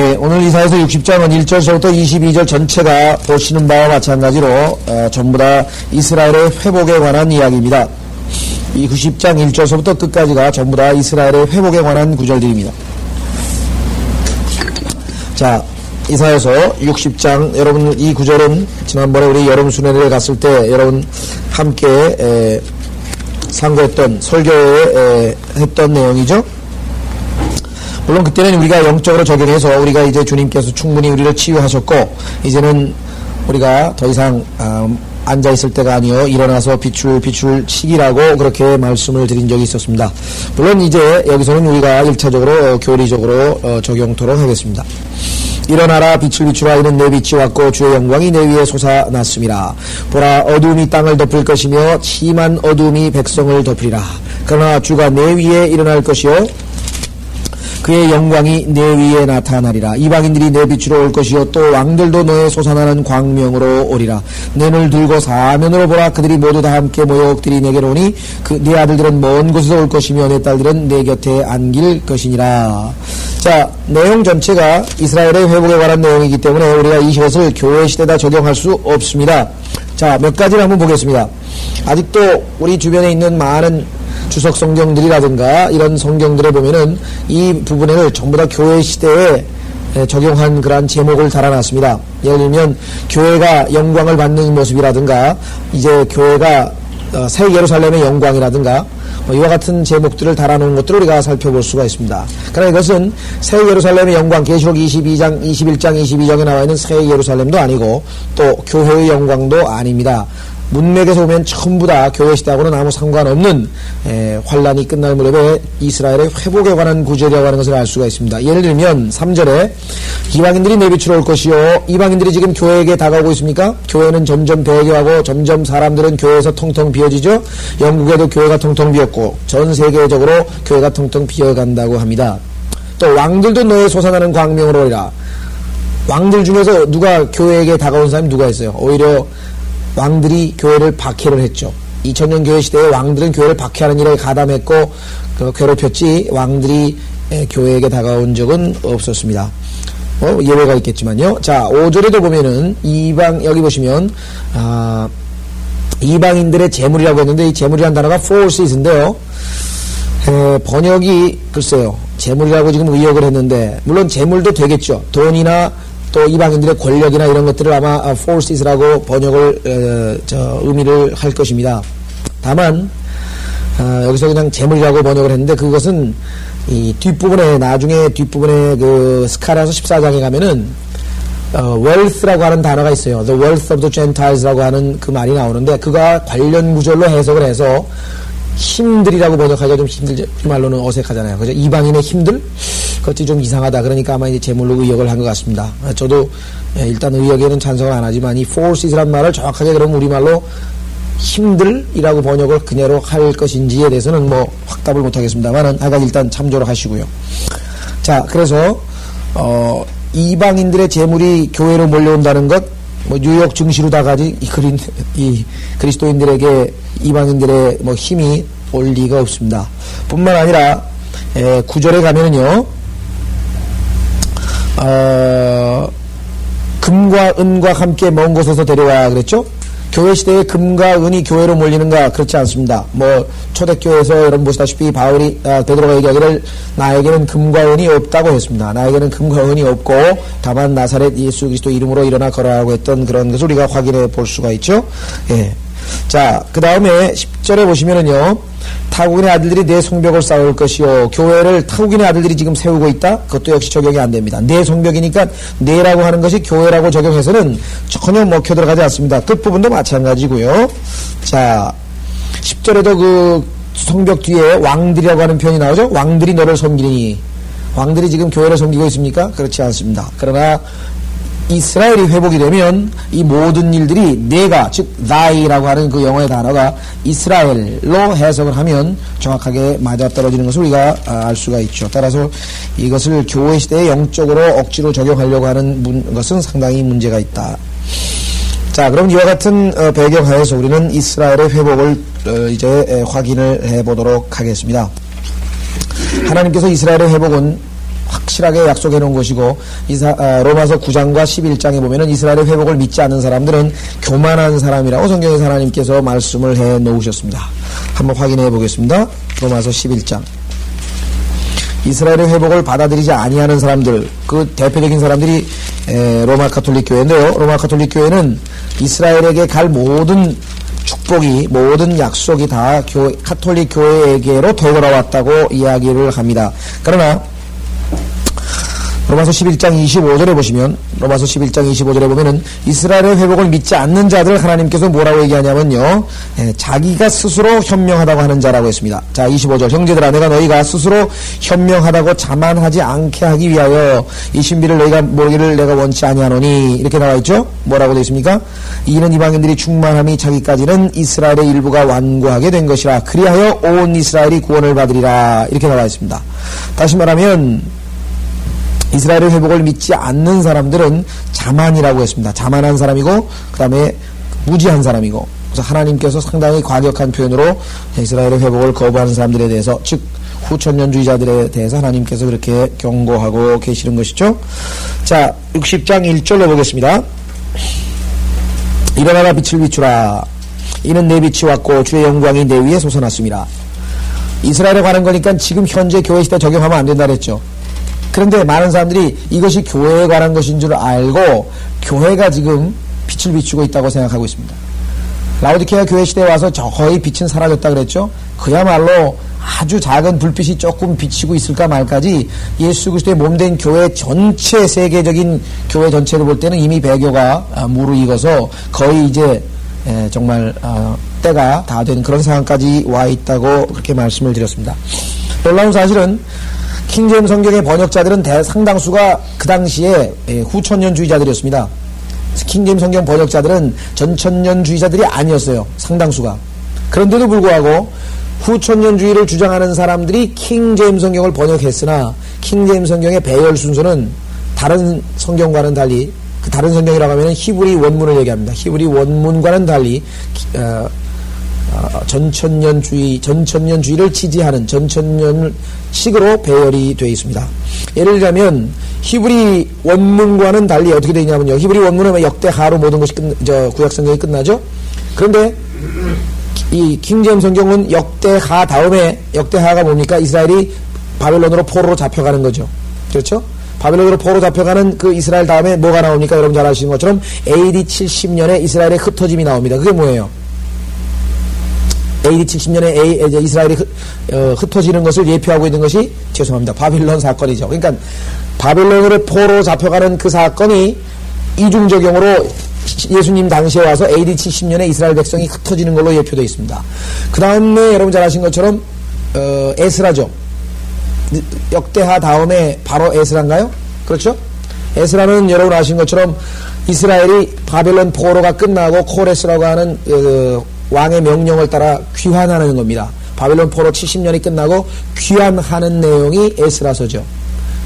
네, 오늘 이사야서 60장은 1절서부터 22절 전체가 보시는 바와 마찬가지로 전부 다 이스라엘의 회복에 관한 이야기입니다. 이 90장 1절서부터 끝까지가 전부 다 이스라엘의 회복에 관한 구절들입니다. 자, 이사야서 60장, 여러분 이 구절은 지난번에 우리 여름 순회를 갔을 때 여러분 함께 상고했던 설교에 했던 내용이죠. 물론 그때는 우리가 영적으로 적용해서 우리가 이제 주님께서 충분히 우리를 치유하셨고 이제는 우리가 더 이상 앉아있을 때가 아니요 일어나서 빛을 시기라고 그렇게 말씀을 드린 적이 있었습니다. 물론 이제 여기서는 우리가 1차적으로 교리적으로 적용토록 하겠습니다. 일어나라 빛을 비추라 이는 내 빛이 왔고 주의 영광이 내 위에 솟아났음이라. 보라 어두움이 땅을 덮을 것이며 심한 어두움이 백성을 덮으리라. 그러나 주가 내 위에 일어날 것이요 그의 영광이 내 위에 나타나리라. 이방인들이 내 빛으로 올 것이요 또 왕들도 너의 솟아나는 광명으로 오리라. 내 눈을 들고 사면으로 보라. 그들이 모두 다 함께 모여 엎드리 내게로 오니 네 아들들은 먼 곳에서 올 것이며 내 딸들은 내 곁에 안길 것이니라. 자, 내용 전체가 이스라엘의 회복에 관한 내용이기 때문에 우리가 이것을 교회 시대에다 적용할 수 없습니다. 자, 몇 가지를 한번 보겠습니다. 아직도 우리 주변에 있는 많은 주석 성경들이라든가 이런 성경들에 보면은 이 부분을 전부 다 교회 시대에 적용한 그러한 제목을 달아놨습니다. 예를 들면 교회가 영광을 받는 모습이라든가 이제 교회가 새 예루살렘의 영광이라든가 이와 같은 제목들을 달아놓은 것들을 우리가 살펴볼 수가 있습니다. 그러나 이것은 새 예루살렘의 영광, 계시록 21장 22장에 나와 있는 새 예루살렘도 아니고 또 교회의 영광도 아닙니다. 문맥에서 보면 전부 다 교회 시대하고는 아무 상관없는 환란이 끝날 무렵에 이스라엘의 회복에 관한 구절이라고 하는 것을 알 수가 있습니다. 예를 들면 3절에 이방인들이 내 빛으로 올 것이요. 이방인들이 지금 교회에게 다가오고 있습니까? 교회는 점점 배교하고 점점 사람들은 교회에서 통통 비어지죠. 영국에도 교회가 통통 비었고 전 세계적으로 교회가 통통 비어간다고 합니다. 또 왕들도 너의 솟아나는 광명으로 오리라. 왕들 중에서 누가 교회에게 다가온 사람이 누가 있어요? 오히려 왕들이 교회를 박해를 했죠. 2000년 교회 시대에 왕들은 교회를 박해하는 일에 가담했고 괴롭혔지 왕들이 교회에게 다가온 적은 없었습니다. 예외가 있겠지만요. 자, 5절에도 보면은 여기 보시면 이방인들의 재물이라고 했는데 이 재물이라는 단어가 forces인데요. 번역이 글쎄요. 재물이라고 지금 의역을 했는데 물론 재물도 되겠죠. 돈이나 또 이방인들의 권력이나 이런 것들을 아마 forces라고 번역을 의미를 할 것입니다. 다만 여기서 그냥 재물이라고 번역을 했는데 그것은 이 뒷부분에 나중에 뒷부분에 그 스가랴서 14장에 가면은 wealth라고 하는 단어가 있어요. The wealth of the Gentiles라고 하는 그 말이 나오는데 그가 관련 구절로 해석을 해서 힘들이라고 번역하기가 좀 힘들죠. 말로는 어색하잖아요. 그죠? 이방인의 힘들? 그것이 좀 이상하다. 그러니까 아마 이제 제물로 의역을 한 것 같습니다. 저도 일단 의역에는 찬성을 안 하지만 이 forces라는 말을 정확하게 그럼 우리말로 힘들이라고 번역을 그대로 할 것인지에 대해서는 뭐 확답을 못 하겠습니다만은 하여간 일단 참조를 하시고요. 자, 그래서 이방인들의 재물이 교회로 몰려온다는 것, 뭐 뉴욕 증시로 다가지 이 그리스도인들에게 이방인들의 뭐 힘이 올 리가 없습니다. 뿐만 아니라 9절에 가면은요 금과 은과 함께 먼 곳에서 데려와 그랬죠. 교회 시대에 금과 은이 교회로 몰리는가? 그렇지 않습니다. 뭐 초대교회에서 여러분 보시다시피 베드로가 얘기하기를 나에게는 금과 은이 없다고 했습니다. 나에게는 금과 은이 없고 다만 나사렛 예수 그리스도 이름으로 일어나 걸어가고 했던 그런 것을 우리가 확인해 볼 수가 있죠. 예. 자, 그 다음에 10절에 보시면은요 타국인의 아들들이 내 성벽을 쌓을 것이요. 교회를 타국인의 아들들이 지금 세우고 있다? 그것도 역시 적용이 안 됩니다. 내 성벽이니까 내라고 하는 것이 교회라고 적용해서는 전혀 먹혀 들어가지 않습니다. 끝부분도 마찬가지고요. 자, 10절에도 그 성벽 뒤에 왕들이라고 하는 표현이 나오죠. 왕들이 너를 섬기니. 왕들이 지금 교회를 섬기고 있습니까? 그렇지 않습니다. 그러나 이스라엘이 회복이 되면 이 모든 일들이 내가 즉 thy라고 하는 그 영어의 단어가 이스라엘로 해석을 하면 정확하게 맞아떨어지는 것을 우리가 알 수가 있죠. 따라서 이것을 교회 시대에 영적으로 억지로 적용하려고 하는 것은 상당히 문제가 있다. 자, 그럼 이와 같은 배경하에서 우리는 이스라엘의 회복을 이제 확인을 해보도록 하겠습니다. 하나님께서 이스라엘의 회복은 확실하게 약속해 놓은 것이고 로마서 9장과 11장에 보면은 이스라엘의 회복을 믿지 않는 사람들은 교만한 사람이라고 성경에서 하나님께서 말씀을 해 놓으셨습니다. 한번 확인해 보겠습니다. 로마서 11장. 이스라엘의 회복을 받아들이지 아니하는 사람들, 그 대표적인 사람들이 로마 가톨릭 교회인데요. 로마 가톨릭 교회는 이스라엘에게 갈 모든 축복이, 모든 약속이 다 가톨릭 교회에게로 되돌아왔다고 이야기를 합니다. 그러나 로마서 11장 25절에 보시면, 로마서 11장 25절에 보면은 이스라엘의 회복을 믿지 않는 자들 하나님께서 뭐라고 얘기하냐면요, 자기가 스스로 현명하다고 하는 자라고 했습니다. 자, 25절. 형제들아, 내가 너희가 스스로 현명하다고 자만하지 않게 하기 위하여 이 신비를 너희가 모르기를 내가 원치 아니하노니, 이렇게 나와 있죠. 뭐라고 되어 있습니까? 이는 이방인들이 충만함이 차기까지는 이스라엘의 일부가 완고하게 된 것이라, 그리하여 온 이스라엘이 구원을 받으리라, 이렇게 나와 있습니다. 다시 말하면 이스라엘의 회복을 믿지 않는 사람들은 자만이라고 했습니다. 자만한 사람이고, 그 다음에 무지한 사람이고, 그래서 하나님께서 상당히 과격한 표현으로 이스라엘의 회복을 거부하는 사람들에 대해서, 즉 후천년주의자들에 대해서 하나님께서 그렇게 경고하고 계시는 것이죠. 자, 60장 1절로 보겠습니다. 일어나라, 빛을 비추라. 이는 내 빛이 왔고 주의 영광이 내 위에 솟아났습니다. 이스라엘에 관한 거니까 지금 현재 교회 시대 적용하면 안 된다 그랬죠. 그런데 많은 사람들이 이것이 교회에 관한 것인 줄 알고 교회가 지금 빛을 비추고 있다고 생각하고 있습니다. 라오디케아 교회 시대에 와서 거의 빛은 사라졌다 그랬죠. 그야말로 아주 작은 불빛이 조금 비치고 있을까 말까지 예수 그리스도의 몸된 교회 전체, 세계적인 교회 전체를 볼 때는 이미 배교가 무르익어서 거의 이제 정말 때가 다 된 그런 상황까지 와 있다고 그렇게 말씀을 드렸습니다. 놀라운 사실은 킹제임스 성경의 번역자들은 상당수가 그 당시에 후천년주의자들이었습니다. 킹제임스 성경 번역자들은 전천년주의자들이 아니었어요. 상당수가. 그런데도 불구하고 후천년주의를 주장하는 사람들이 킹제임스 성경을 번역했으나 킹제임스 성경의 배열 순서는 다른 성경과는 달리, 그 다른 성경이라고 하면 히브리 원문을 얘기합니다. 히브리 원문과는 달리 전천년주의를 지지하는 전천년식으로 배열이 되어 있습니다. 예를 들자면 히브리 원문과는 달리 어떻게 되어 있냐면요, 히브리 원문은 역대하로 모든 것이 구약 성경이 끝나죠. 그런데 이 킹제임스 성경은 역대하 다음에, 역대하가 뭡니까? 이스라엘이 바벨론으로 포로로 잡혀가는 거죠. 그렇죠? 바벨론으로 포로 잡혀가는 그 이스라엘 다음에 뭐가 나옵니까? 여러분 잘 아시는 것처럼 AD 70년에 이스라엘의 흩어짐이 나옵니다. 그게 뭐예요? AD 70년에 이스라엘이 흩어지는 것을 예표하고 있는 것이, 죄송합니다, 바빌론 사건이죠. 그러니까 바빌론으로 포로 잡혀가는 그 사건이 이중적용으로 예수님 당시에 와서 AD 70년에 이스라엘 백성이 흩어지는 걸로 예표되어 있습니다. 그 다음에 여러분 잘 아신 것처럼 에스라죠. 역대하 다음에 바로 에스라인가요? 그렇죠? 에스라는 여러분 아신 것처럼 이스라엘이 바벨론 포로가 끝나고 코레스라고 하는 왕의 명령을 따라 귀환하는 겁니다. 바벨론 포로 70년이 끝나고 귀환하는 내용이 에스라서죠.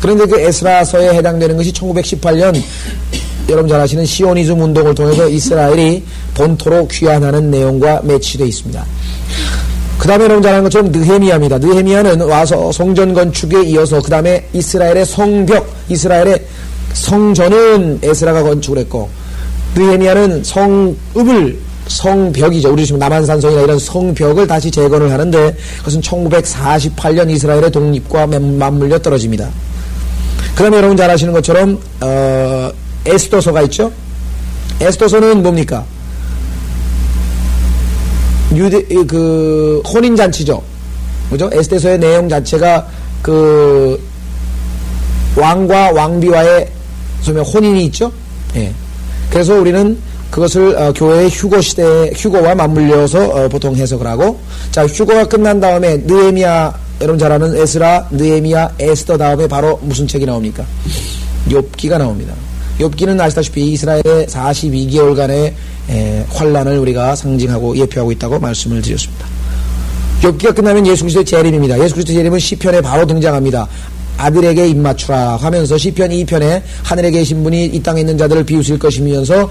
그런데 그 에스라서에 해당되는 것이 1918년 여러분 잘 아시는 시오니즘 운동을 통해서 이스라엘이 본토로 귀환하는 내용과 매치되어 있습니다. 그 다음에 여러분 잘 아는 것처럼 느헤미야입니다. 느헤미야는 와서 성전 건축에 이어서 그 다음에 이스라엘의 성벽, 이스라엘의 성전은 에스라가 건축을 했고, 느헤미야는 성벽이죠. 우리 지금 남한산성이나 이런 성벽을 다시 재건을 하는데 그것은 1948년 이스라엘의 독립과 맞물려 떨어집니다. 그 다음에 여러분 잘 아시는 것처럼 에스더서가 있죠. 에스더서는 뭡니까? 혼인잔치죠. 그죠? 에스더서의 내용 자체가 왕과 왕비와의 혼인이 있죠. 예. 그래서 우리는 그것을 교회의 휴거와 맞물려서 보통 해석을 하고, 자, 휴거가 끝난 다음에 느헤미야, 여러분 잘 아는 에스라, 느헤미야, 에스더 다음에 바로 무슨 책이 나옵니까? 욥기가 나옵니다. 욥기는 아시다시피 이스라엘의 42개월간의 환란을 우리가 상징하고 예표하고 있다고 말씀을 드렸습니다. 욥기가 끝나면 예수 그리스도의 재림입니다. 예수 그리스도의 재림은 시편에 바로 등장합니다. 아들에게 입맞추라 하면서 시편 2편에 하늘에 계신 분이 이 땅에 있는 자들을 비우실 것이면서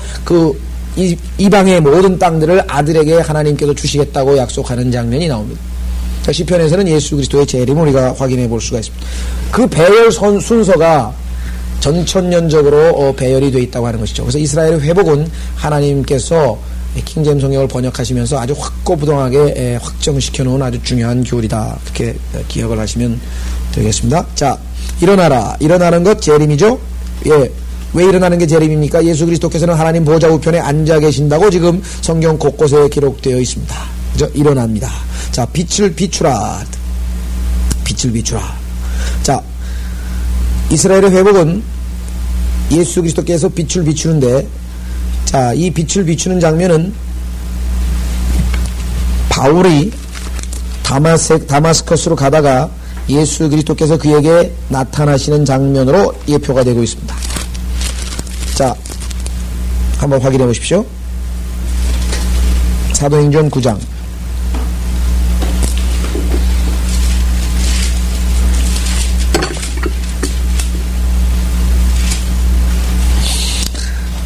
이방의 모든 땅들을 아들에게 하나님께서 주시겠다고 약속하는 장면이 나옵니다. 시편에서는 예수 그리스도의 재림을 우리가 확인해 볼 수가 있습니다. 그 배열 순서가 전천년적으로 배열이 되어 있다고 하는 것이죠. 그래서 이스라엘의 회복은 하나님께서 킹제임 성경을 번역하시면서 아주 확고부동하게 확정시켜 놓은 아주 중요한 교리다. 이렇게 기억을 하시면 되겠습니다. 자, 일어나라. 일어나는 것 재림이죠. 예. 왜 일어나는 게 재림입니까? 예수 그리스도께서는 하나님 보좌 우편에 앉아 계신다고 지금 성경 곳곳에 기록되어 있습니다. 그죠? 일어납니다. 자, 빛을 비추라. 빛을 비추라. 자, 이스라엘의 회복은 예수 그리스도께서 빛을 비추는데, 자, 이 빛을 비추는 장면은 바울이 다마스커스로 가다가 예수 그리스도께서 그에게 나타나시는 장면으로 예표가 되고 있습니다. 자, 한번 확인해 보십시오. 사도행전 9장.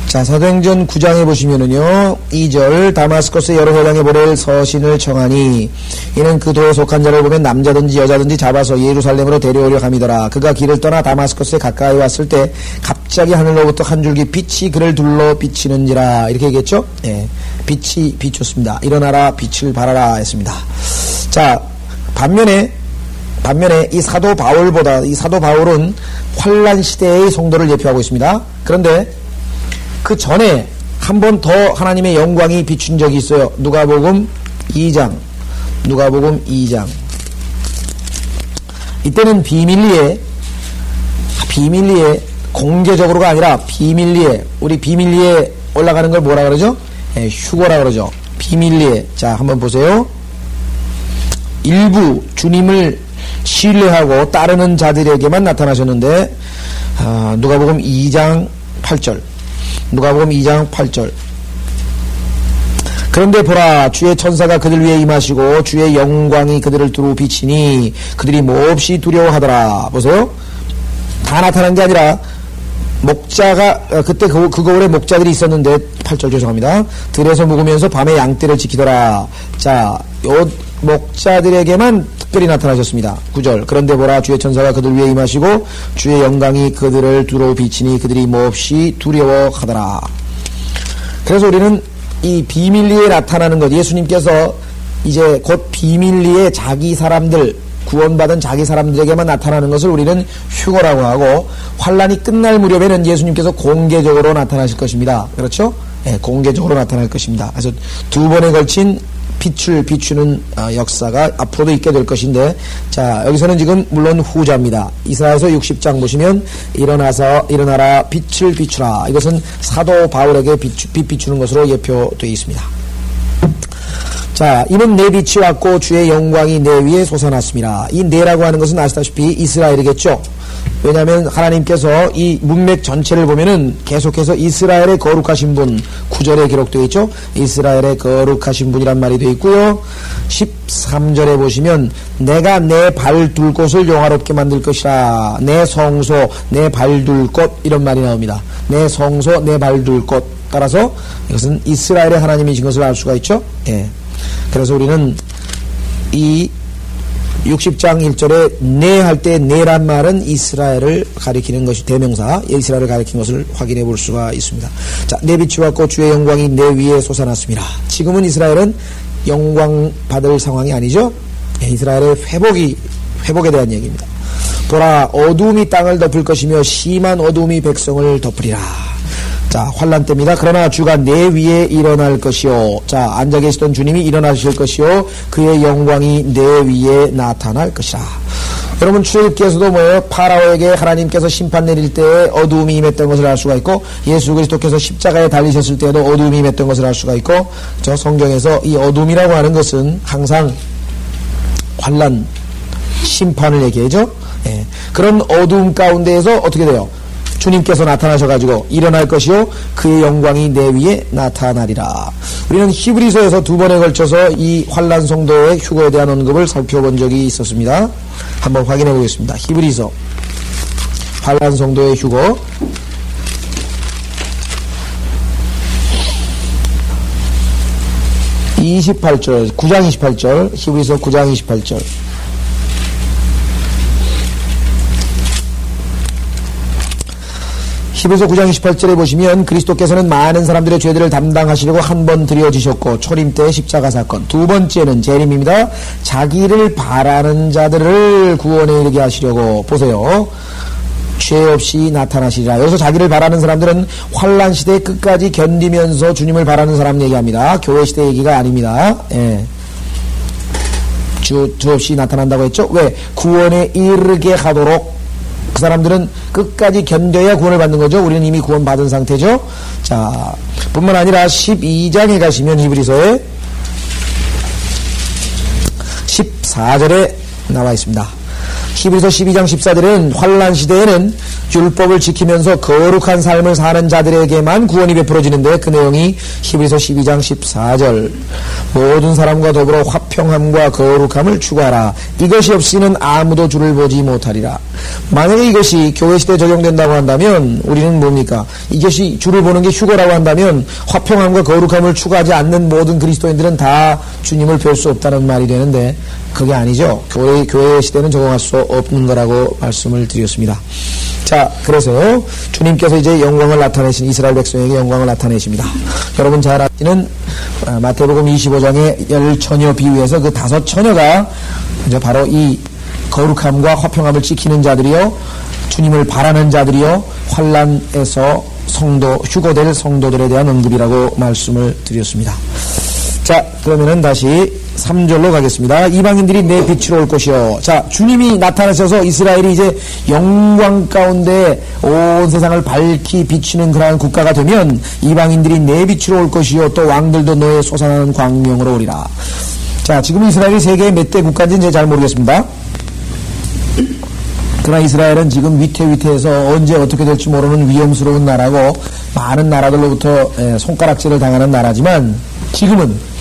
자, 사도행전 9장에 보시면은요, 2절, 다마스커스 여러 회당에 보낼 서신을 청하니, 이는 그 도에 속한 자를 보면 남자든지 여자든지 잡아서 예루살렘으로 데려오려 함이더라. 그가 길을 떠나 다마스커스에 가까이 왔을 때, 갑자기 하늘로부터 한 줄기 빛이 그를 둘러 비치는지라. 이렇게 얘기했죠? 예. 빛이 비췄습니다. 일어나라, 빛을 발하라 했습니다. 자, 반면에 이 사도 바울은 환란 시대의 성도를 예표하고 있습니다. 그런데, 그 전에 한 번 더 하나님의 영광이 비춘 적이 있어요. 누가복음 2장. 이때는 비밀리에 공개적으로가 아니라 비밀리에, 우리 비밀리에 올라가는 걸 뭐라 그러죠? 예, 휴거라 그러죠. 비밀리에. 자, 한번 보세요. 일부 주님을 신뢰하고 따르는 자들에게만 나타나셨는데, 누가복음 2장 8절. 그런데 보라, 주의 천사가 그들 위에 임하시고 주의 영광이 그들을 두루 비치니 그들이 몹시 두려워하더라. 보세요. 다 나타난 게 아니라 목자가 그때 그 거울에 목자들이 있었는데 8절 죄송합니다. 들에서 묵으면서 밤에 양떼를 지키더라. 자, 요 목자들에게만 특별히 나타나셨습니다. 9절. 그런데 보라, 주의 천사가 그들 위에 임하시고 주의 영광이 그들을 두루 비치니 그들이 몹시 두려워하더라. 그래서 우리는 이 비밀리에 나타나는 것, 예수님께서 이제 곧 비밀리에 자기 사람들, 구원받은 자기 사람들에게만 나타나는 것을 우리는 휴거라고 하고, 환란이 끝날 무렵에는 예수님께서 공개적으로 나타나실 것입니다. 그렇죠? 네, 공개적으로 나타날 것입니다. 그래서 두 번에 걸친 빛을 비추는 역사가 앞으로도 있게 될 것인데, 자, 여기서는 지금 물론 후자입니다. 이사야서 60장 보시면 일어나라 빛을 비추라. 이것은 사도 바울에게 빛 비추는 것으로 예표되어 있습니다. 자, 이는 내 빛이 왔고 주의 영광이 내 위에 솟아났습니다. 이 내라고 하는 것은 아시다시피 이스라엘이겠죠. 왜냐하면 하나님께서 이 문맥 전체를 보면은 계속해서 이스라엘의 거룩하신 분, 9절에 기록되어 있죠. 이스라엘의 거룩하신 분이란 말이 되어 있고요. 13절에 보시면 내가 내 발 둘 곳을 영화롭게 만들 것이라. 내 성소, 내 발 둘 곳, 이런 말이 나옵니다. 내 성소, 내 발 둘 곳. 따라서 이것은 이스라엘의 하나님이신 것을 알 수가 있죠. 예. 그래서 우리는 이 60장 1절에 내 할 때 내란 말은 이스라엘을 가리키는 것이 대명사, 이스라엘을 가리킨 것을 확인해 볼 수가 있습니다. 자, 내 빛이 왔고 주의 영광이 내 위에 솟아났습니다. 지금은 이스라엘은 영광 받을 상황이 아니죠. 이스라엘의 회복에 대한 얘기입니다. 보라, 어두움이 땅을 덮을 것이며 심한 어두움이 백성을 덮으리라. 자, 환란 때입니다. 그러나 주가 내 위에 일어날 것이요. 자, 앉아 계시던 주님이 일어나실 것이요. 그의 영광이 내 위에 나타날 것이라. 여러분, 출애굽기에서도 뭐예요? 파라오에게 하나님께서 심판 내릴 때에 어두움이 임했던 것을 알 수가 있고, 예수 그리스도께서 십자가에 달리셨을 때에도 어두움이 임했던 것을 알 수가 있고, 저 성경에서 이 어두움이라고 하는 것은 항상 환란, 심판을 얘기하죠. 예. 그런 어두움 가운데에서 어떻게 돼요? 주님께서 나타나셔가지고 일어날 것이요 그의 영광이 내 위에 나타나리라. 우리는 히브리서에서 두 번에 걸쳐서 이 환란 성도의 휴거에 대한 언급을 살펴본 적이 있었습니다. 한번 확인해 보겠습니다. 히브리서 환란 성도의 휴거. 28절, 9장 28절, 히브리서 9장 28절. 히브리서 9장 28절에 보시면 그리스도께서는 많은 사람들의 죄들을 담당하시려고 한 번 드려지셨고 초림 때 십자가 사건, 두 번째는 재림입니다. 자기를 바라는 자들을 구원에 이르게 하시려고, 보세요, 죄 없이 나타나시리라. 여기서 자기를 바라는 사람들은 환난 시대의 끝까지 견디면서 주님을 바라는 사람 얘기합니다. 교회 시대 얘기가 아닙니다. 예. 주 없이 나타난다고 했죠. 왜? 구원에 이르게 하도록. 그 사람들은 끝까지 견뎌야 구원을 받는 거죠. 우리는 이미 구원 받은 상태죠. 자, 뿐만 아니라 12장에 가시면 히브리서에 14절에 나와 있습니다. 히브리서 12장 14절에는 환난 시대에는 율법을 지키면서 거룩한 삶을 사는 자들에게만 구원이 베풀어지는데, 그 내용이 히브리서 12장 14절. 모든 사람과 더불어 화평함과 거룩함을 추구하라. 이것이 없이는 아무도 주를 보지 못하리라. 만약에 이것이 교회 시대에 적용된다고 한다면 우리는 뭡니까? 이것이 주를 보는 게 휴거라고 한다면 화평함과 거룩함을 추구하지 않는 모든 그리스도인들은 다 주님을 볼 수 없다는 말이 되는데, 그게 아니죠. 교회 시대는 적용할 수 없는 거라고 말씀을 드렸습니다. 자, 그래서 주님께서 이제 영광을 나타내신 이스라엘 백성에게 영광을 나타내십니다. 여러분 잘 아시는 마태복음 25장의 10처녀 비유에서 그 5처녀가 이제 바로 이 거룩함과 화평함을 지키는 자들이요, 주님을 바라는 자들이요, 환난에서 휴거될 성도들에 대한 언급이라고 말씀을 드렸습니다. 자, 그러면은 다시 3절로 가겠습니다. 이방인들이 내 빛으로 올 것이요. 자, 주님이 나타나셔서 이스라엘이 이제 영광 가운데 온 세상을 밝히 비추는 그러한 국가가 되면 이방인들이 내 빛으로 올 것이요, 또 왕들도 너의 솟아나는 광명으로 오리라. 자, 지금 이스라엘이 세계의 몇 대 국가인지는 제가 잘 모르겠습니다. 그러나 이스라엘은 지금 위태위태해서 언제 어떻게 될지 모르는 위험스러운 나라고, 많은 나라들로부터 손가락질을 당하는 나라지만, 지금은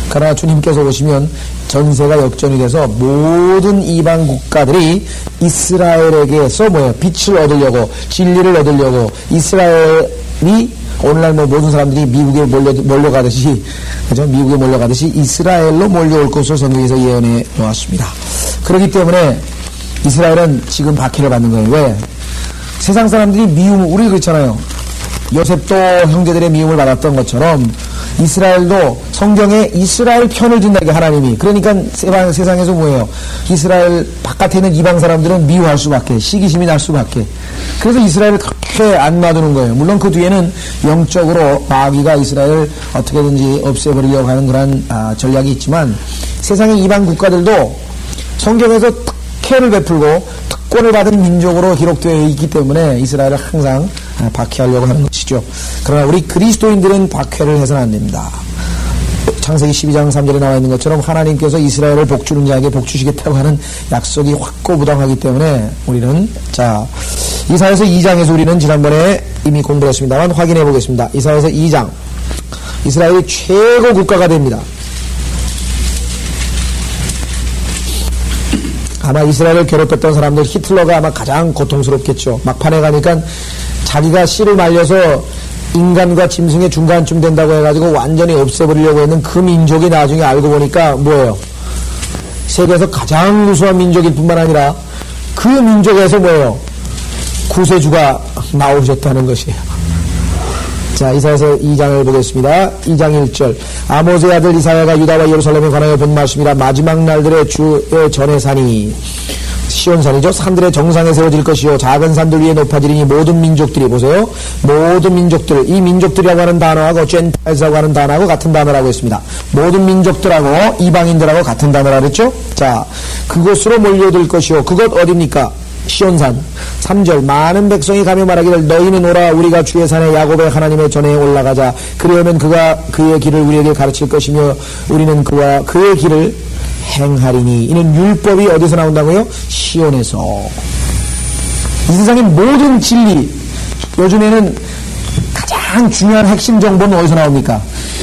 그러나 주님께서 오시면 전세가 역전이 돼서 모든 이방 국가들이 이스라엘에게서 빛을 얻으려고, 진리를 얻으려고, 이스라엘이 오늘날 모든 사람들이 미국에 몰려가듯이, 그죠? 미국에 몰려가듯이 이스라엘로 몰려올 것을 성경에서 예언해 놓았습니다. 그렇기 때문에 이스라엘은 지금 박해를 받는 거예요. 왜? 세상 사람들이 우리 그렇잖아요. 요셉도 형제들의 미움을 받았던 것처럼 이스라엘도 성경에 이스라엘 편을 든다게 하나님이. 그러니까 세상에서 뭐예요? 이스라엘 바깥에 있는 이방 사람들은 미워할 수밖에, 시기심이 날 수밖에. 그래서 이스라엘을 그렇게 안 놔두는 거예요. 물론 그 뒤에는 영적으로 마귀가 이스라엘을 어떻게든지 없애버리려고 하는 그런 전략이 있지만, 세상의 이방 국가들도 성경에서 특혜를 베풀고 특권을 받은 민족으로 기록되어 있기 때문에 이스라엘을 항상 박해하려고 하는 것이죠. 그러나 우리 그리스도인들은 박해를 해서는 안 됩니다. 창세기 12장 3절에 나와 있는 것처럼 하나님께서 이스라엘을 복주는 자에게 복주시겠다고 하는 약속이 확고부당하기 때문에 우리는, 자, 이사야서 2장에서 우리는 지난번에 이미 공부를 했습니다만 확인해 보겠습니다. 이사야서 2장. 이스라엘이 최고 국가가 됩니다. 아마 이스라엘을 괴롭혔던 사람들, 히틀러가 아마 가장 고통스럽겠죠. 막판에 가니까 자기가 씨를 말려서 인간과 짐승의 중간쯤 된다고 해가지고 완전히 없애버리려고 했는 그 민족이 나중에 알고 보니까 뭐예요? 세계에서 가장 우수한 민족일 뿐만 아니라 그 민족에서 뭐예요? 구세주가 나오셨다는 것이에요. 자, 이사야서 2장을 보겠습니다. 2장 1절. 아모스의 아들 이사야가 유다와 예루살렘에 관하여 본 말씀이라. 마지막 날들의 주의 전의 산이, 시온산이죠. 산들의 정상에 세워질 것이요, 작은 산들 위에 높아지리니 모든 민족들이, 보세요, 모든 민족들, 이 민족들이라고 하는 단어하고 젠타일스라고 하는 단어하고 같은 단어라고 했습니다. 모든 민족들하고 이방인들하고 같은 단어라고 했죠. 자, 그곳으로 몰려들 것이요, 그것 어디입니까? 시온산. 3절. 많은 백성이 가며 말하기를 너희는 오라, 우리가 주의 산에 야곱의 하나님의 전에 올라가자. 그리하면 그가 그의 길을 우리에게 가르칠 것이며 우리는 그와 그의 길을 행하리니. 이는 율법이 어디서 나온다고요? 시온에서. 이 세상의 모든 진리, 요즘에는 가장 중요한 핵심 정보는 어디서 나옵니까?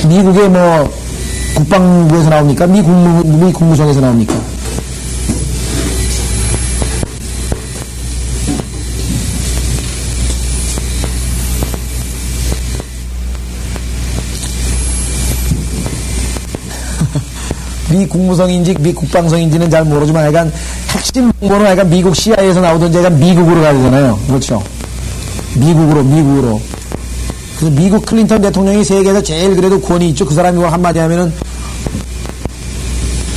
미국의 국방부에서 나옵니까? 미 국무성에서 나옵니까? 미 국무성인지 미 국방성인지는 잘 모르지만 약간 핵심 정보는 약간 미국 CIA에서 나오던지 약간 미국으로 가야 되잖아요. 그렇죠? 미국으로. 그래서 미국 클린턴 대통령이 세계에서 제일 그래도 권위 있죠. 그 사람이 뭐 한마디 하면은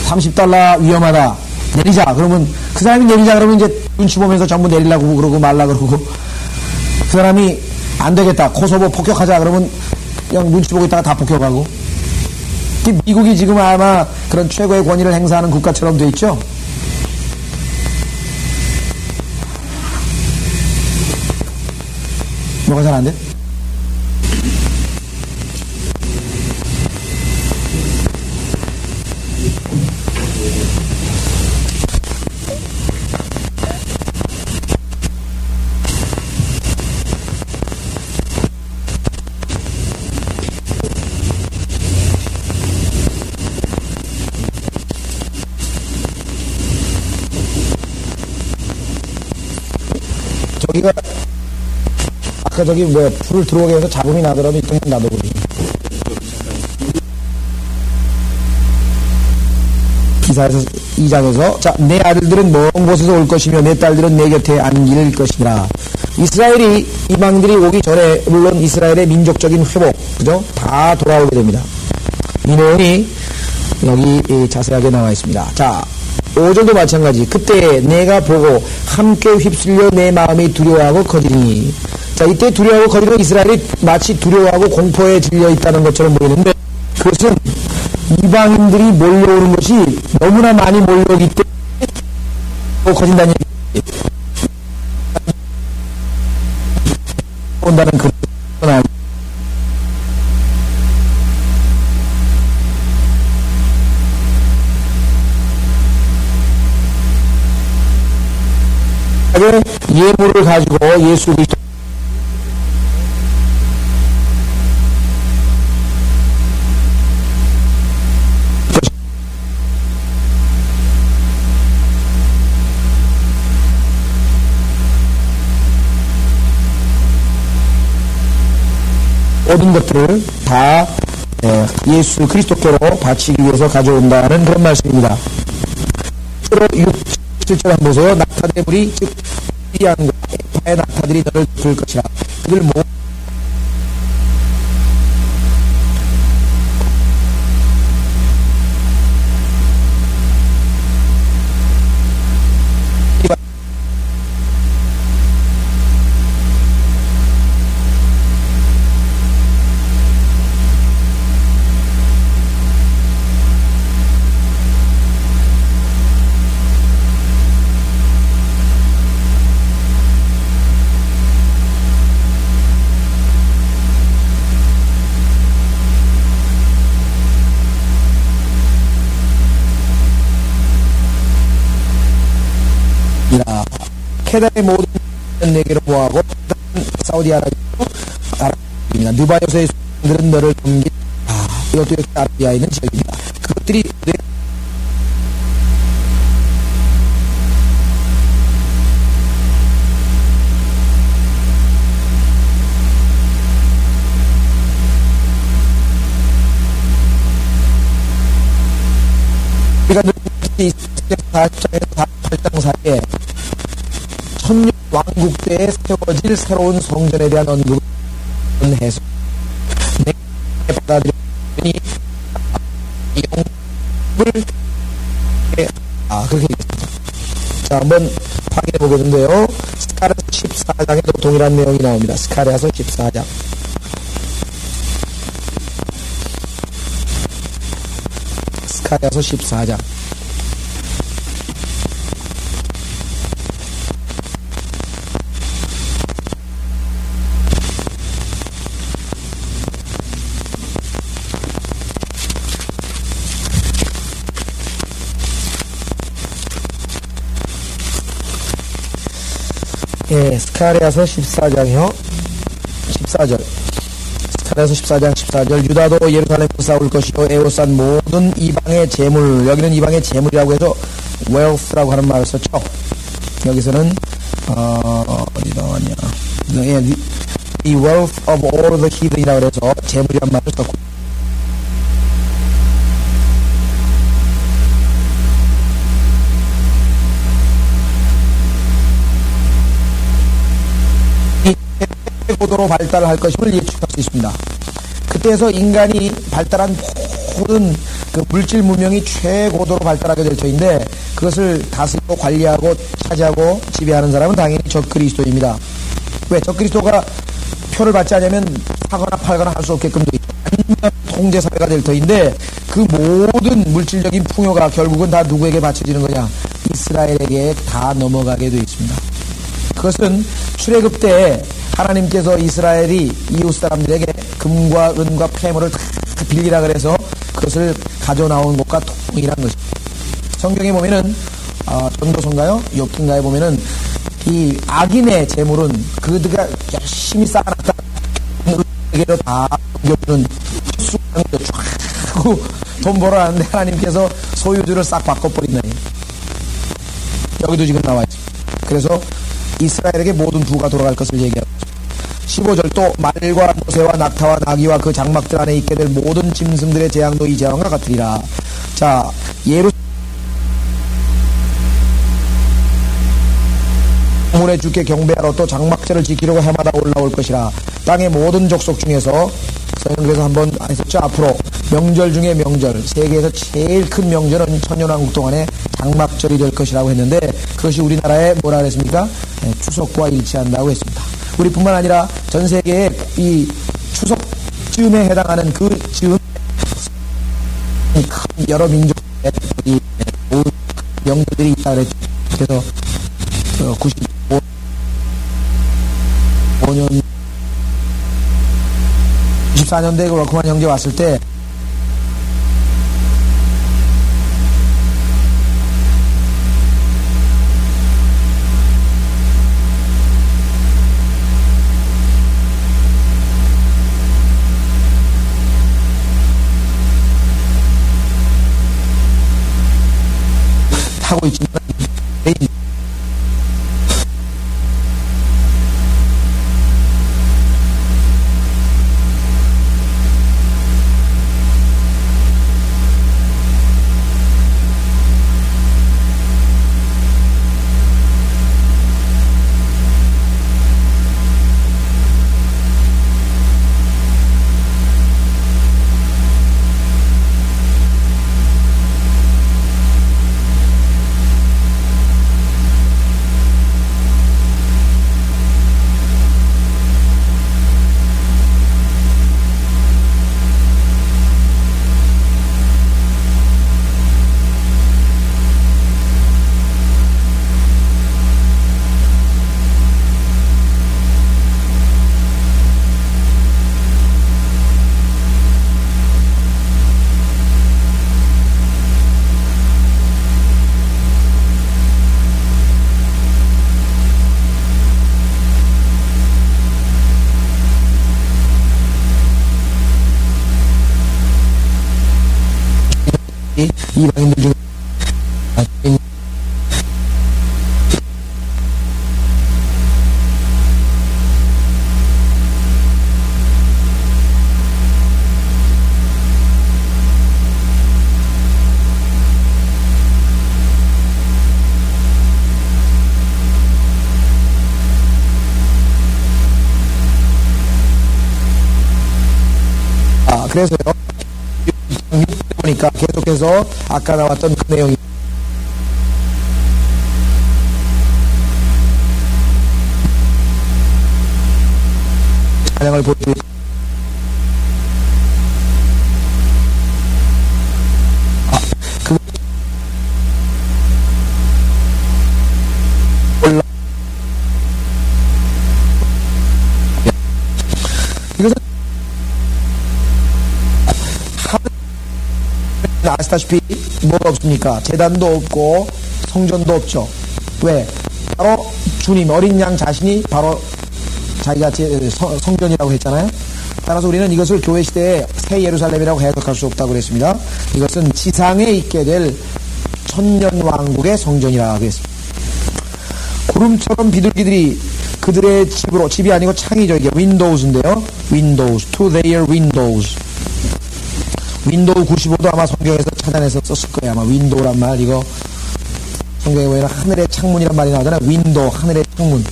$30 위험하다. 내리자. 그러면 그 사람이 내리자 그러면 이제 눈치 보면서 전부 내리려고 그러고 말라 그러고 그 사람이 안 되겠다. 코소보 폭격하자. 그러면 그냥 눈치 보고 있다가 다 폭격하고. 미국이 지금 아마 그런 최고의 권위를 행사하는 국가처럼 돼 있죠. 뭐가 잘 안 돼? 저기가 아까 저기 뭐야 불을 들어오게 해서 잡음이 나더라도 이쪽에 놔둬버리. 기사에서 2장에서 자, 내 아들들은 먼 곳에서 올 것이며 내 딸들은 내 곁에 앉을 것이라. 이스라엘이 이방들이 오기 전에 물론 이스라엘의 민족적인 회복 그죠? 다 돌아오게 됩니다. 이 내용이 여기 자세하게 나와 있습니다. 자 5절도 마찬가지. 그때 내가 보고 함께 휩쓸려 내 마음이 두려워하고 거리니. 자, 이때 두려워하고 거리는 이스라엘이 마치 두려워하고 공포에 질려 있다는 것처럼 보이는데 그것은 이방인들이 몰려오는 것이 너무나 많이 몰려오기 때문에 거진다는 얘기. 온다는 그런 예물을 가지고 예수 그리스도 모든 것들을 다 예수 그리스도께로 바치기 위해서 가져온다는 그런 말씀입니다. 6, 7절 한번 보세요. 낙타대물이 즉 이안과 에파의 낙타들이 너를 들 것이라. 그들 모두 케달의 모든 내게로 모아고 사우디아라비아입니다. 느바요서의 수들은 너를 섬긴 이것도 역시 아라비아에 있는 지역입니다. 그것들이 우리가 늘 44장에서 48장 사이에 천년 왕국 때에 세워질 새로운 성전에 대한 언급을 해서 내가 받아들였더니 영을 그렇게 얘기했습니다. 자, 한번 확인해 보겠는데요. 스가랴서 14장에도 동일한 내용이 나옵니다. 스가랴서 14장. 스가랴서 14장. 예, 스가랴서 14장이요. 14절. 스가랴서 14장 14절. 유다도 예루살렘으로 싸울 것이요 에워싼 모든 이방의 재물. 여기는 이방의 재물이라고 해서 wealth라고 하는 말을 썼죠. 여기서는 어디 나왔냐. 예, the wealth of all the heathen이라고 해서 재물이란 말을 썼고 최고도로 발달할 것임을 예측할 수 있습니다. 그때에서 인간이 발달한 모든 그 물질 문명이 최고도로 발달하게 될 터인데 그것을 다스리고 관리하고 차지하고 지배하는 사람은 당연히 적그리스도입니다. 왜? 적그리스도가 표를 받지 않으면 사거나 팔거나 할 수 없게끔 되어 있죠. 완전 통제사회가 될 터인데 그 모든 물질적인 풍요가 결국은 다 누구에게 바쳐지는 거냐? 이스라엘에게 다 넘어가게 되어 있습니다. 그것은 출애굽 때 하나님께서 이스라엘이 이웃 사람들에게 금과 은과 폐물을 다 빌리라 그래서 그것을 가져나온 것과 동일한 것입니다. 성경에 보면은 전도서인가요? 욥기인가에 보면은 이 악인의 재물은 그들가 열심히 쌓아놨다 에게로 다 넘겨주는 헛수고를 쫙 돈 벌어놨는데 하나님께서 소유주를 싹 바꿔버린다. 여기도 지금 나와 있습니다. 그래서 이스라엘에게 모든 부가 돌아갈 것을 얘기하고 있습니다. 15절 또 말과 모세와 낙타와 나귀와 그 장막들 안에 있게 될 모든 짐승들의 재앙도 이 재앙과 같으리라. 자, 문에 주께 경배하러 또 장막절을 지키려고 해마다 올라올 것이라. 땅의 모든 족속 중에서 저희는 그래서 한번 했었죠. 앞으로 명절 중에 명절, 세계에서 제일 큰 명절은 천년왕국 동안에 장막절이 될 것이라고 했는데 그것이 우리나라에 뭐라 그랬습니까? 네, 추석과 일치한다고 했습니다. 우리뿐만 아니라 전 세계에 이 추석쯤에 해당하는 그 즈음 여러 민족의 이 명절들이 있다 그랬죠. 그래서 95년 94년도에 그 워크만 형제 왔을 때 하고 있지만 이방인들 중에 그래서요 보니까 계속해서 아까 나왔던 그 내용이 찬양을 보여주고 올라 이것은 아시다시피 뭐가 없습니까? 제단도 없고 성전도 없죠. 왜? 바로 주님 어린 양 자신이 바로 자기가 성전이라고 했잖아요. 따라서 우리는 이것을 교회 시대에 새 예루살렘이라고 해석할 수 없다고 그랬습니다. 이것은 지상에 있게 될 천년왕국의 성전이라고 했습니다. 구름처럼 비둘기들이 그들의 집으로, 집이 아니고 창이죠. 이게 윈도우즈인데요. 윈도우즈, to their windows. 윈도우 95도 아마 성경에서 찾아내서 썼을 거예요. 아마 윈도우란 말, 이거 성경에 보면 하늘의 창문이란 말이 나오잖아요. 윈도우, 하늘의 창문.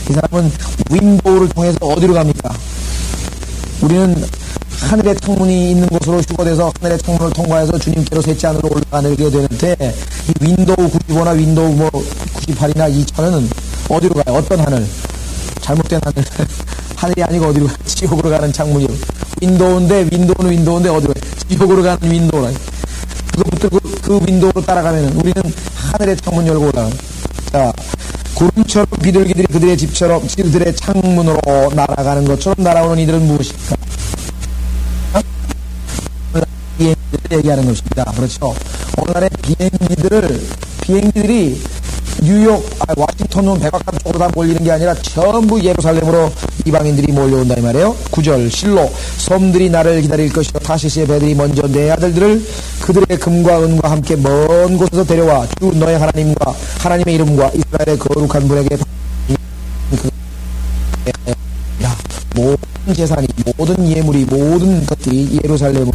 이 사람은 윈도우를 통해서 어디로 갑니까? 우리는 하늘의 창문이 있는 곳으로 휴거돼서 하늘의 창문을 통과해서 주님께로 셋째 하늘로 올라가게 되는데, 이 윈도우 95나 윈도우 98이나 2000은 어디로 가요? 어떤 하늘? 잘못된 하늘. 하늘이 아니고 어디로 가요? 지옥으로 가는 창문이요. 윈도우인데 어디로 가요? 지옥으로 가는 윈도우라. 그거 붙들고 그 윈도우로 따라가면은 우리는 하늘의 창문 열고 올라가요. 자, 구름처럼 비둘기들이 그들의 집처럼 그들의 창문으로 날아가는 것처럼 날아오는 이들은 무엇일까? 비행기들을 얘기하는 것입니다. 그렇죠. 오늘날의 비행기들이 뉴욕, 워싱턴 백악관 쪽으로 다 몰리는 게 아니라 전부 예루살렘으로 이방인들이 몰려온다 이 말이에요. 9절 실로 섬들이 나를 기다릴 것이요 타시스의 배들이 먼저 내 아들들을 그들의 금과 은과 함께 먼 곳에서 데려와 주 너의 하나님과 하나님의 이름과 이스라엘의 거룩한 분에게 모든 재산이 모든 예물이 모든 것들이 예루살렘으로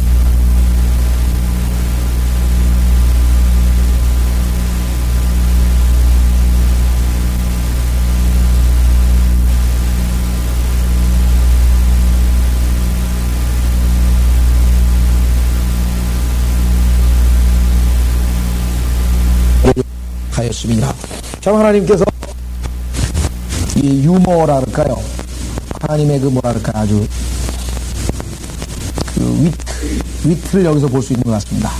하였습니다. 참 하나님께서 이 유머라 그럴까요? 하나님의 그 뭐라 그럴까 아주 그 위트를 여기서 볼 수 있는 것 같습니다.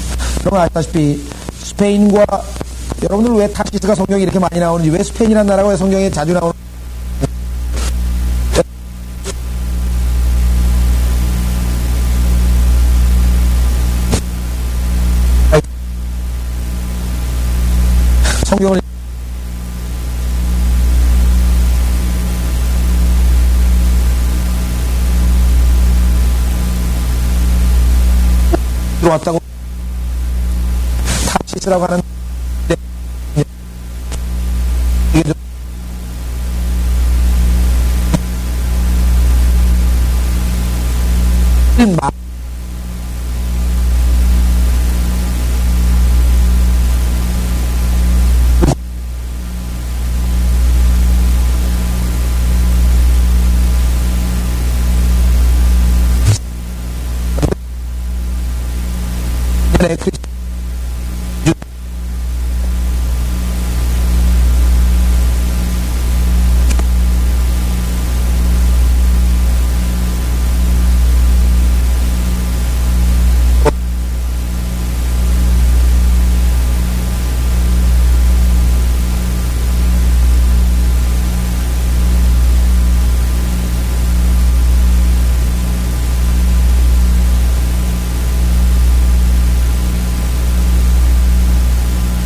여러분 아시다시피 스페인과 여러분들 왜 타시스가 성경에 이렇게 많이 나오는지, 왜 스페인이라는 나라가 왜 성경에 자주 나오는지 성경을 들어왔다고 타시스라고 하는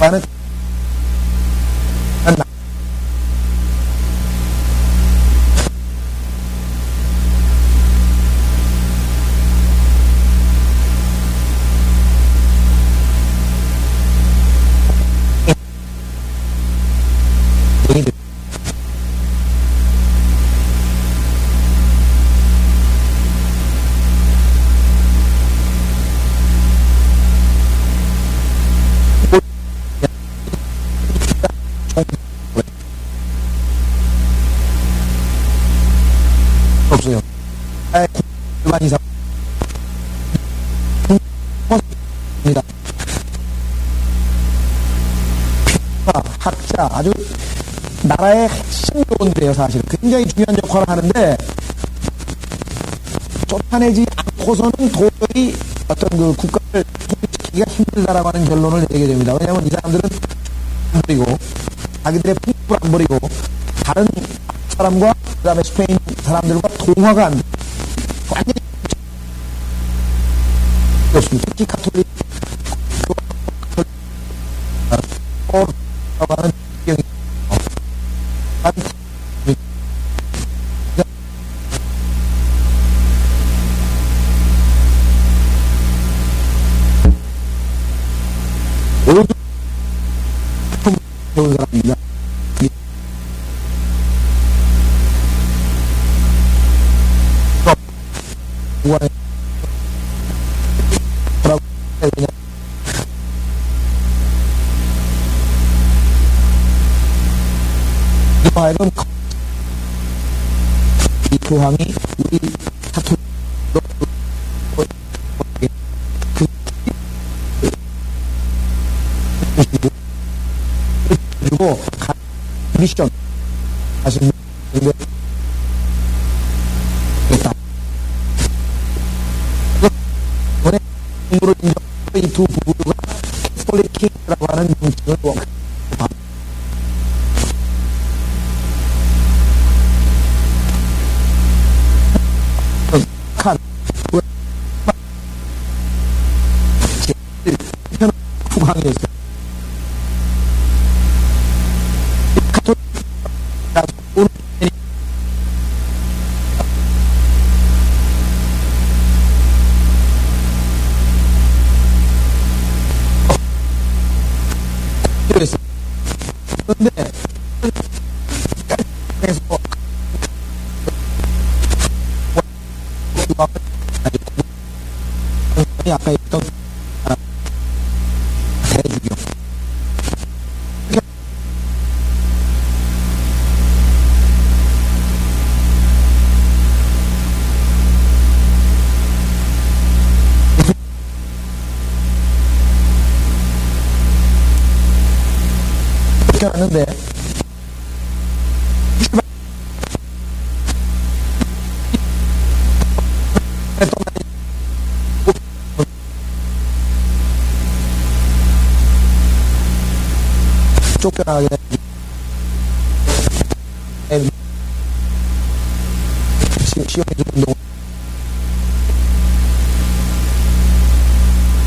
많은 없어요. 만 이상 입니다. 학자 아주 나라의 핵심 요원들이에요. 사실 굉장히 중요한 역할을 하는데 쫓아내지 않고서는 도저히 어떤 그 국가를 통치하기가 힘들다라고 하는 결론을 내게 됩니다. 왜냐하면 이 사람들은 안 버리고 자기들의 풍습을 안 버리고 다른 사람과 그 다음에 스페인 사람들과 동화가 안 돼. 완전히 없습니다. 특히 가톨릭 하는 경이 모두 좋은 사람입니다. 뭐라고 해야 되냐. 하여금 교황이 우리 카톨릭 그리고 미션 하시는 분인데 이번에 공부를 인정한 이 두 부부가 캐톨릭 킹이라고 하는 명칭을 후광이었어요. 그런데 아까 했던 대주교 그렇게 하는데 쫓겨나게 시험해준 운동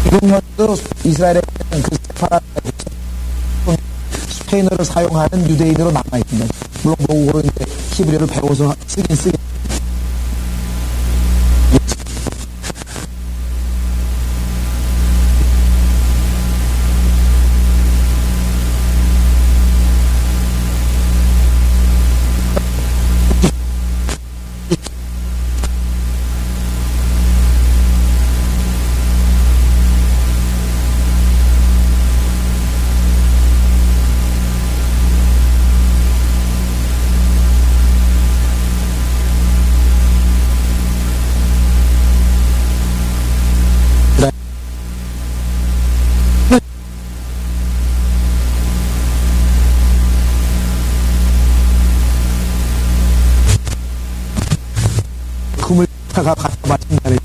지금 현재도 이스라엘에 그 세파라 스페인어를 사용하는 유대인으로 남아있습니다. 물론 모국어로 이제 히브리어를 배워서 쓰긴 금을 타가 갖다 바친다네.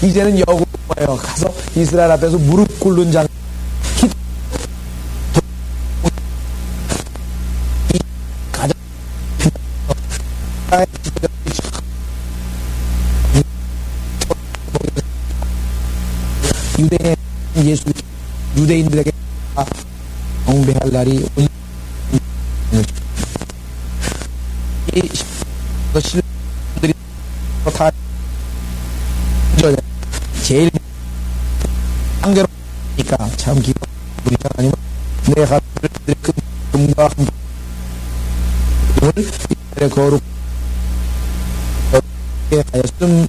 이제는 여고예요. 가서 이스라엘 앞에서 무릎 꿇는 장. 유대인 예수 유대인들에게 경배할 날이 온. 이 신들이 다 제일 상대로니까 참 기가 우리가 아니면 내가 그 금과 함을 이스라엘의 거룩 하였음.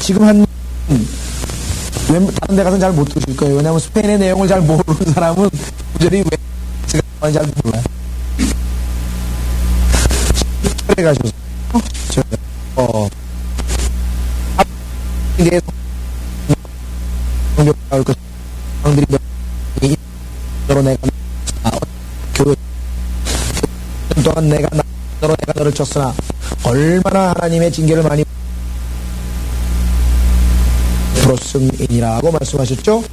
지금 한 다른 데 가서는 잘 못 들으실 거예요. 왜냐하면 스페인의 내용을 잘 모르는 사람은 구절이 왜 제가 잘 몰라요. 스페인에 가셔서 이제 나올 것 상들이 너로 내가 교회 동안 내가 너로 내가 너를 쳤으나 얼마나 하나님의 징계를 많이 들었음이니라고 말씀하셨죠.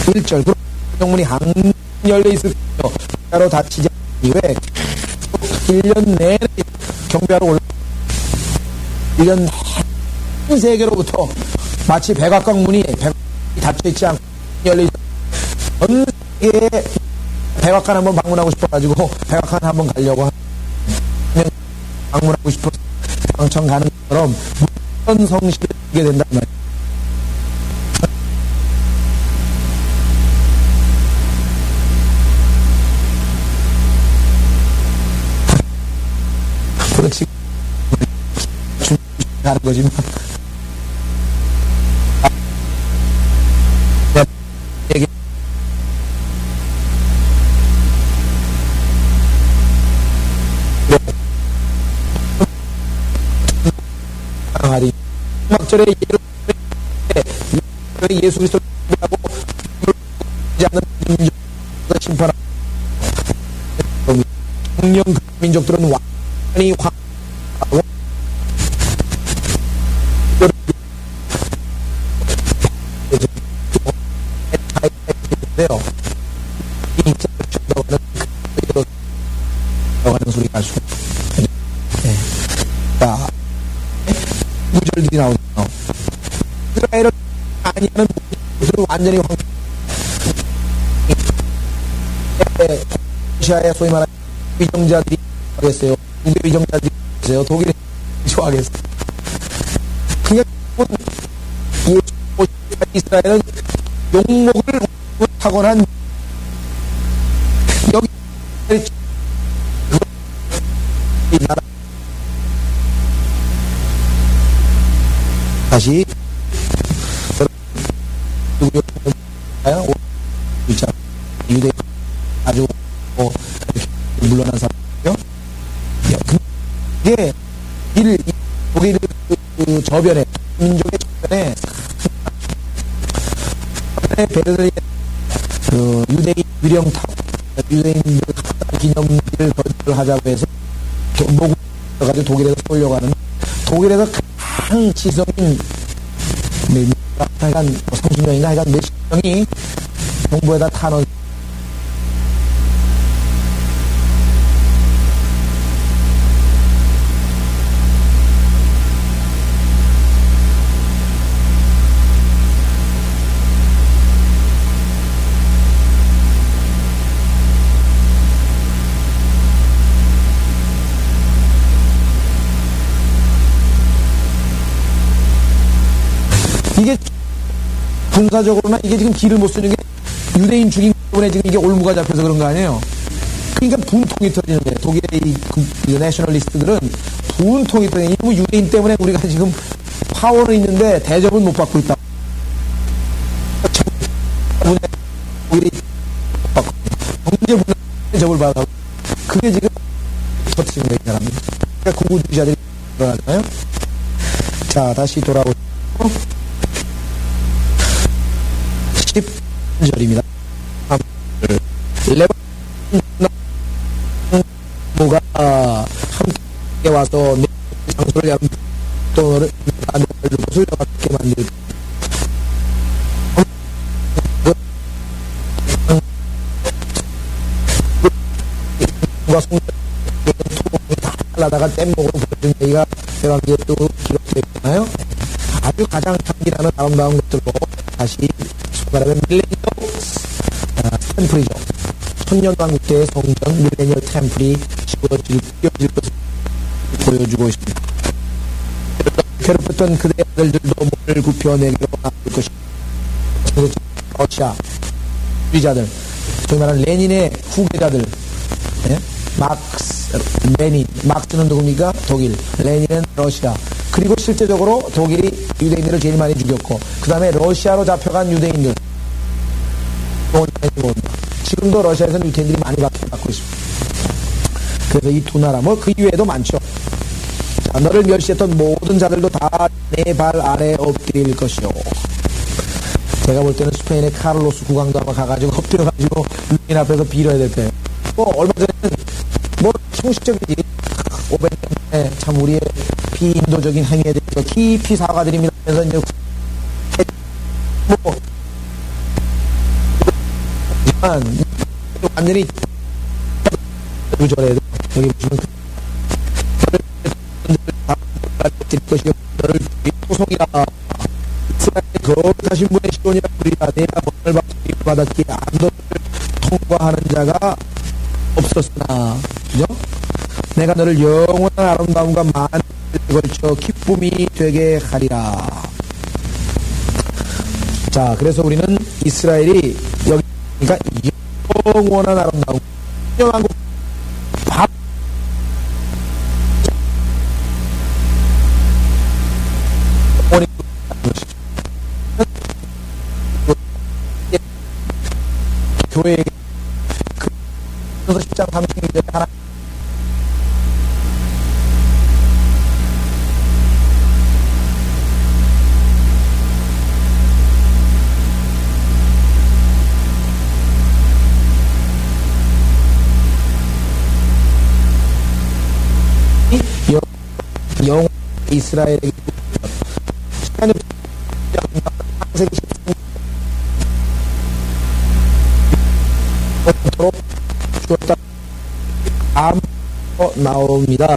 1절 영문이 항열려 있을 때요 경배하러 다치지 않기 위해 1년 내내 경배하러 올라 1년 한 세계로부터 마치 백악관 문이 닫혀있지 않고 열려 전 세계에 백악관 한번 방문하고 싶어가지고 백악관 한번 가려고 하면 방문하고 싶어서 방청 가는 것처럼 무슨 성실을 하게 된단 말이에요. 그거는 지금 가는 거지만 음악절에 예수 그리스도를 하고 하지 않는 민족을 심판하고 정령 그 민족들은 완전히 황하고 이 하는 소리가 아주 자 구절들이 나오죠. 이스라엘을 아니하는 모든 완전히 러시아의 소위 말하는 위정자들이 하겠어요. 국외 위정자들이 하겠어요. 독일이 좋아하겠어요. 그냥 이스라엘은 용목을 타고난 여기 이 나라 다시 누구요? 유대 아주 물러난 사람이요. 이게 독일 그 저변에 민족의 저변에 베르린 그 유대인 위령탑 유대인들 기념비를 건설하자고 해서 목을 가지고 독일에서 쏠려고 하는 독일에서 가장 지성인 하여간 30명인가 하여간 몇십 명이 정부에다 탄원 이게 군사적으로나 이게 지금 길을 못 쓰는 게 유대인 죽인 때문에 지금 이게 올무가 잡혀서 그런 거 아니에요. 그러니까 분통이 터지는데 독일의 이 내셔널리스트들은 분통이 터지는 게 유대인 때문에 우리가 지금 파워는 있는데 대접은 못 받고 있다. 독일이 받고 경제 분야 대접을 받아 그게 지금 터지는 거예요. 이 사람이. 그러니까 구구주의자들이 일어나잖아요. 자 다시 돌아오죠. 10절입니다. 레바노가 함께 와서 장소를 잡은 돈을 옷을 잡게 만들고 토종이 다 잘라다가 뗏목으로 보여준 얘기가 대감기에 또 기록되어 있잖아요. 아주 가장 향기나는 아름다운 것들로 다시 말하면 밀레니얼 템플이죠. 천년왕국 때의 성전 밀레니얼 템플이 지어질 것을 보여주고 있습니다. 괴롭혔던 그대의 아들들도 몸을 굽혀내기로 나올 것입니다. 러시아 주의자들, 소위 말하는 레닌의 후계자들, 네? 레닌, 막스는 누굽니까? 독일, 레닌은 러시아. 그리고 실제적으로 독일이 유대인들을 제일 많이 죽였고, 그 다음에 러시아로 잡혀간 유대인들. 지금도 러시아에서는 유대인들이 많이 받고 있습니다. 그래서 이 두 나라, 그 이외에도 많죠. 자, 너를 멸시했던 모든 자들도 다 내 발 아래 엎드릴 것이요. 제가 볼 때는 스페인의 카를로스 국왕도 아마 가가지고 엎드려가지고 유대인 앞에서 빌어야 될 거예요. 얼마 전에는 형식적이지. 500년에 참 우리의 비인도적인 행위에 대해서 깊이 사과드립니다. 그래서 이제 완전히 구절에도 여기 보시면 너를 토송이라 이스라엘의 거룩하신 분의 시온이라 부리라. 내가 벌을 받았기에 안도를 통과하는 자가 없었으나, 그죠? 내가 너를 영원한 아름다움과 만을 걸쳐 기쁨이 되게 하리라. 자, 그래서 우리는 이스라엘이 여기, 그러니까 영원한 아름다움, 영원한 하나 영원 이스라엘에게 시간이 창세기 13도록 주었다 나옵니다.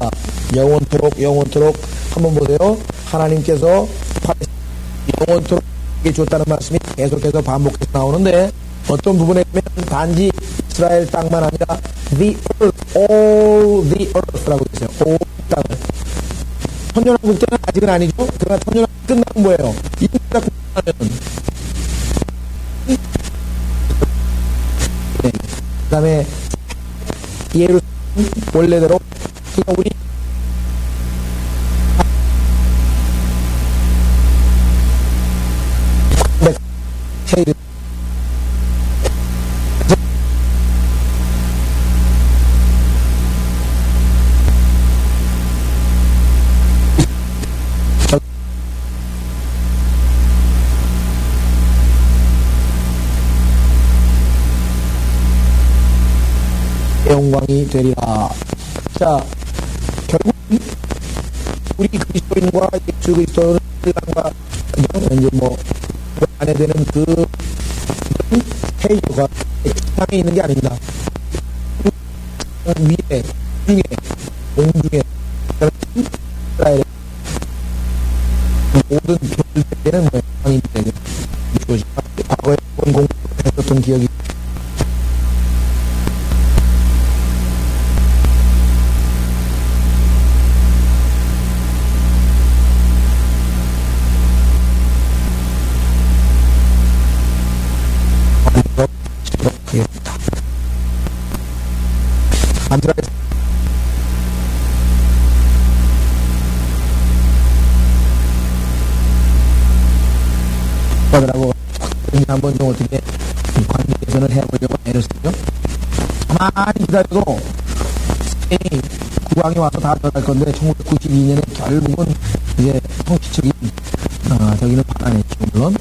영원토록 한번 보세요. 하나님께서 영원토록 주었다는 말씀이 계속해서 반복해서 나오는데 어떤 부분에 보면 단지 이스라엘 땅만 아니라 the earth, all the earth라고 되어있어요. all 땅을. 천년왕국 때는 아직은 아니죠. 그러나 천년왕국 끝나면 뭐예요? 인류가 끝나면 그 다음에 예루살렘 원래대로 그러니까 우리 세일 영광이 되리라. 자, 결국 우리 그리스도인과 예수 그리스도는 신랑과 이제 뭐 안에 되는 그 태교가 지상에 있는 게 아닙니다. 위에, 중에, 공중에, 이스라엘의 모든 별들에는 뭐 왕인데 과거에 공부했었던 기억이 하겠습니다. 안드라에서 하더라고 한번 좀 어떻게 관계 개선을 해보려고 애렸어요. 가만히 기다려도 스페인이 국왕이 와서 다 전할 건데 1992년에 결국은 이제 정치적인 저기는 받아냈죠. 물론